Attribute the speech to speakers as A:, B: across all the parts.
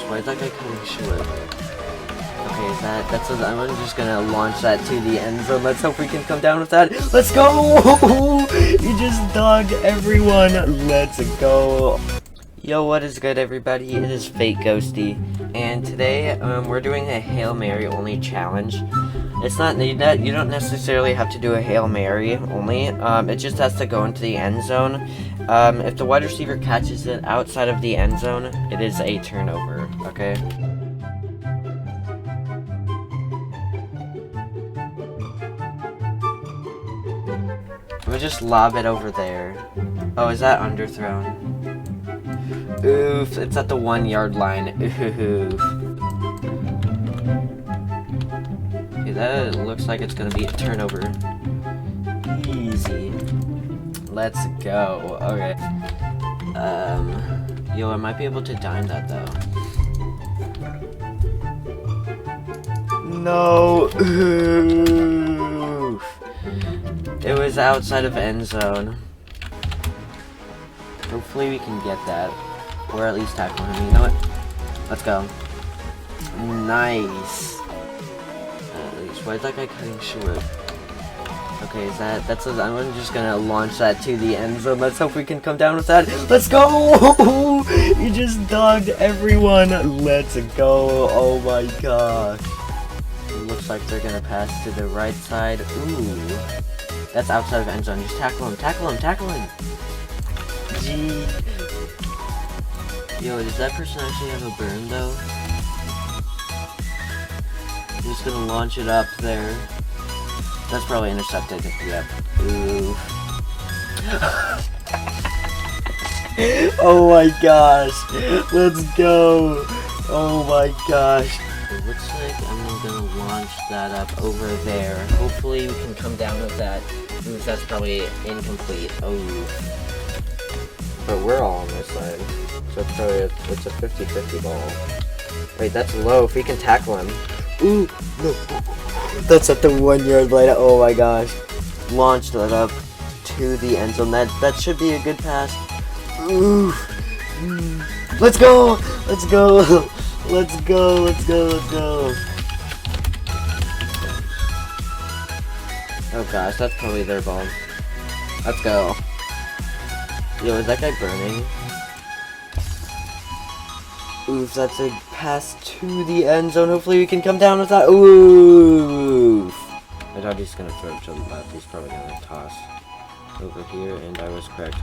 A: Why is that guy cutting short? Okay, that's I'm just gonna launch that to the end zone. Let's hope we can come down with that. Let's go! You just dug everyone. Let's go. Yo, what is good, everybody? It is Fake Ghosty, and today we're doing a Hail Mary only challenge. It's not you don't necessarily have to do a Hail Mary only. It just has to go into the end zone. If the wide receiver catches it outside of the end zone, it is a turnover. Okay. I'm gonna just lob it over there. Oh, is that underthrown? Oof, it's at the 1 yard line. Oof. Okay, that looks like it's gonna be a turnover. Easy. Let's go. Okay. Yo, I might be able to dime that though. No. Oof. It was outside of end zone. Hopefully we can get that. Or at least tackle him. You know what? Let's go. Nice. At least. Why is that guy cutting short? Okay, I'm just gonna launch that to the end zone. Let's hope we can come down with that. Let's go! You just dogged everyone. Let's go. Oh my gosh. It looks like they're gonna pass to the right side. Ooh. That's outside of end zone. Just tackle him. Tackle him. Tackle him. Gee. Yo, does that person actually have a burn though? I'm just gonna launch it up there. That's probably intercepted. Yep. Ooh. Oh my gosh. Let's go. Oh my gosh. It looks like I'm gonna launch that up over there. Hopefully we can come down with that. Ooh, that's probably incomplete. Oh. But we're all on this side. So it's probably it's a 50-50 ball. Wait, that's low. If we can tackle him. Ooh, no. That's at the 1 yard line. Oh my gosh. Launched that up to the end zone. That should be a good pass. Ooh. Let's go! Let's go! Let's go! Let's go! Let's go! Oh gosh, that's probably their ball. Let's go. Yo, is that guy burning? Oof, that's a pass to the end zone. Hopefully we can come down with that. Oof. I thought he's gonna throw it to the left. He's probably gonna toss over here, and I was correct.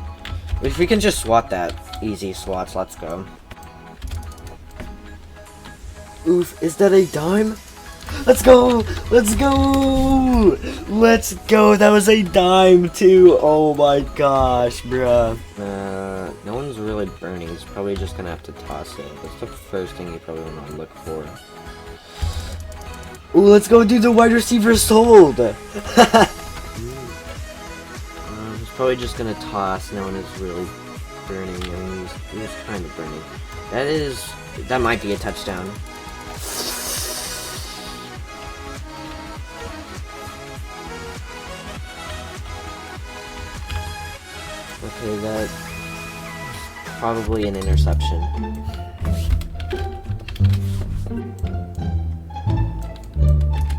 A: If we can just swat that. Easy swats, let's go. Oof, is that a dime? Let's go! Let's go! Let's go! That was a dime too! Oh my gosh, bruh. No one's really burning. He's probably just gonna have to toss it. That's the first thing you probably want to look for. Ooh, let's go do the wide receiver sold! He's probably just gonna toss. No one is really burning. I mean, he's kind of burning. That might be a touchdown. Okay, that's probably an interception.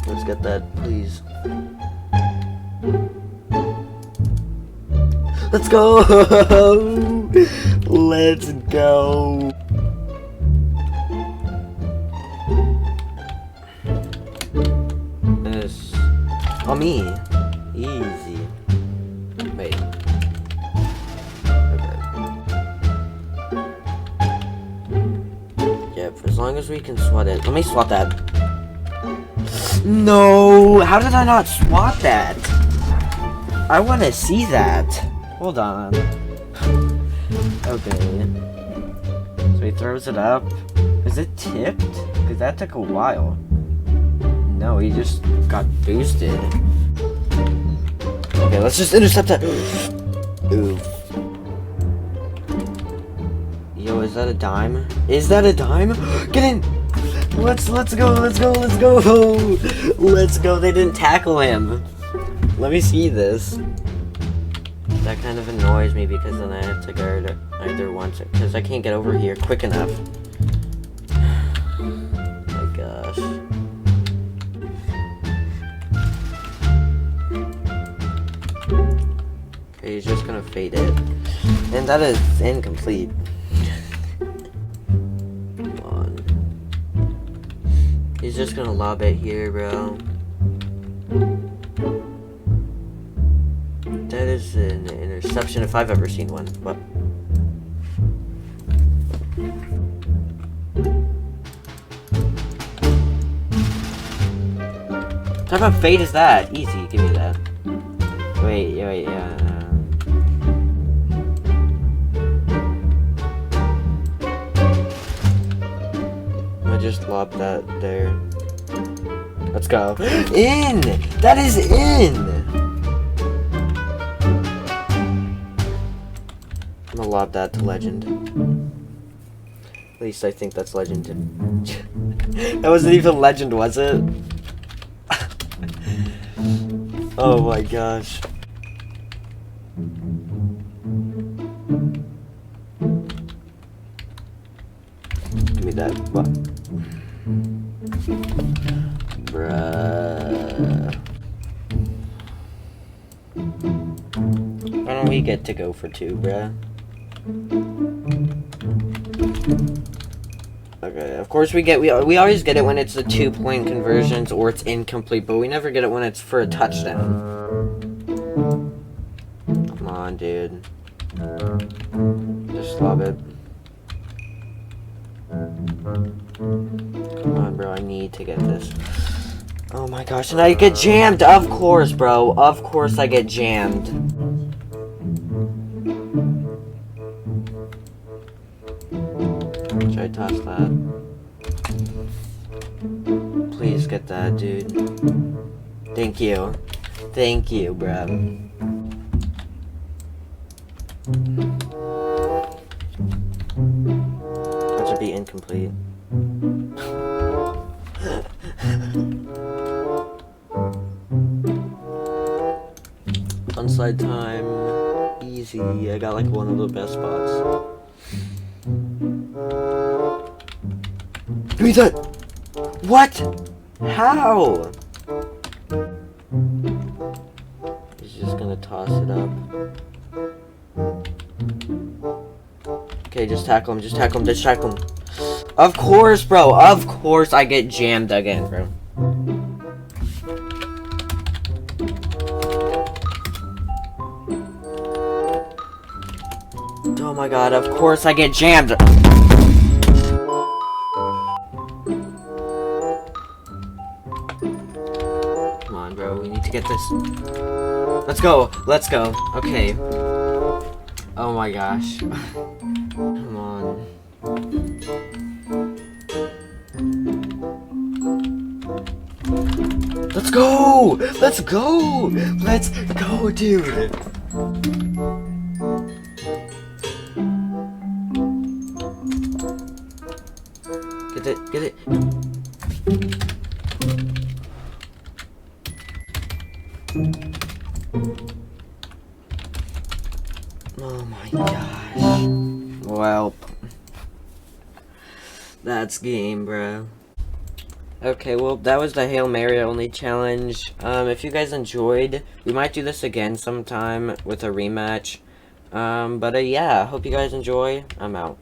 A: Let's get that, please. Let's go! Let's go! This. Oh, me. Easy. Wait. As long as we can swat it. Let me swat that. No! How did I not swat that? I want to see that. Hold on. Okay. So he throws it up. Is it tipped? Because that took a while. No, he just got boosted. Okay, let's just intercept that. Oof. Yo, is that a dime? Is that a dime? Get in! Let's go, let's go, let's go! Let's go, they didn't tackle him. Let me see this. That kind of annoys me because then I have to guard either once because I can't get over here quick enough. fade it. And that is incomplete. Come on. He's just gonna lob it here, bro. That is an interception if I've ever seen one. What? What type of fade is that? Easy, give me that. Wait, yeah. I just lobbed that there. Let's go. In! That is in! I'm gonna lob that to Legend. At least I think that's Legend. That wasn't even Legend, was it? Oh my gosh. Give me that. What? Bruh. Why don't we get to go for 2, bruh? Okay, of course we always get it when it's a 2-point conversions or it's incomplete, but we never get it when it's for a touchdown. Come on, dude. Just lob it. Come on, bro, I need to get this. Oh my gosh, and I get jammed! Of course, bro. Of course I get jammed. Should I toss that? Please get that, dude. Thank you. Thank you, bro. That should be incomplete. Onside time. Easy. I got like one of the best spots. Give me that! What? How? He's just gonna toss it up. Okay, just tackle him, just tackle him, just tackle him. Of course, bro. Of course I get jammed again, bro. Oh my god, of course I get jammed. Come on, bro. We need to get this. Let's go. Let's go. Okay. Oh my gosh. Come on. Let's go! Let's go! Let's go, dude! Get it, get it. Oh my gosh. Well, that's game, bro. Okay, well, that was the Hail Mary only challenge. If you guys enjoyed, we might do this again sometime with a rematch. But yeah, hope you guys enjoy. I'm out.